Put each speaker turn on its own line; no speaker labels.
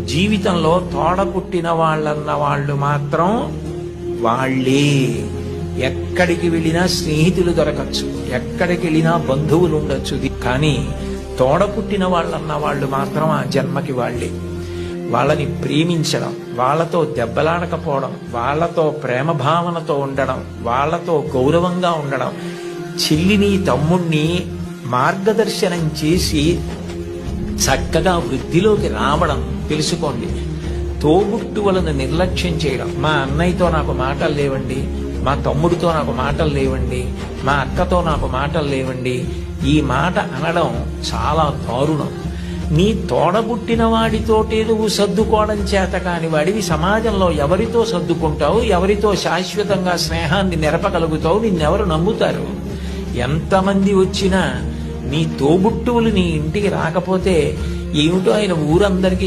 జీవితంలో తోడ పుట్టిన వాళ్ళన్న వాళ్ళు మాత్రం వాళ్ళే. ఎక్కడికి వెళ్ళినా స్నేహితులు దొరకచ్చు, ఎక్కడికి వెళ్ళినా బంధువులు ఉండొచ్చు, కానీ తోడ పుట్టిన వాళ్ళన్న వాళ్ళు మాత్రం ఆ జన్మకి వాళ్ళే. వాళ్ళని ప్రేమించడం, వాళ్ళతో దెబ్బలాడకపోవడం, వాళ్ళతో ప్రేమ భావనతో ఉండడం, వాళ్ళతో గౌరవంగా ఉండడం, చెల్లిని తమ్ముణ్ణి మార్గదర్శనం చేసి చక్కగా వృద్ధిలోకి రావడం తెలుసుకోండి. తోబుట్టువులను నిర్లక్ష్యం చేయడం, మా అన్నయ్యతో నాకు మాటలు లేవండి, మా తమ్ముడితో నాకు మాటలు లేవండి, మా అక్కతో నాకు మాటలు లేవండి, ఈ మాట అనడం చాలా దారుణం. నీ తోడబుట్టిన వాడితోటే నువ్వు సర్దుకోవడం చేత కాని వాడివి సమాజంలో ఎవరితో సర్దుకుంటావు? ఎవరితో శాశ్వతంగా స్నేహాన్ని నెరపగలుగుతావు? నిన్నెవరు నమ్ముతారు? ఎంతమంది వచ్చినా నీ తోబుట్టువులు నీ ఇంటికి రాకపోతే ఏమిటో ఆయన ఊరందరికీ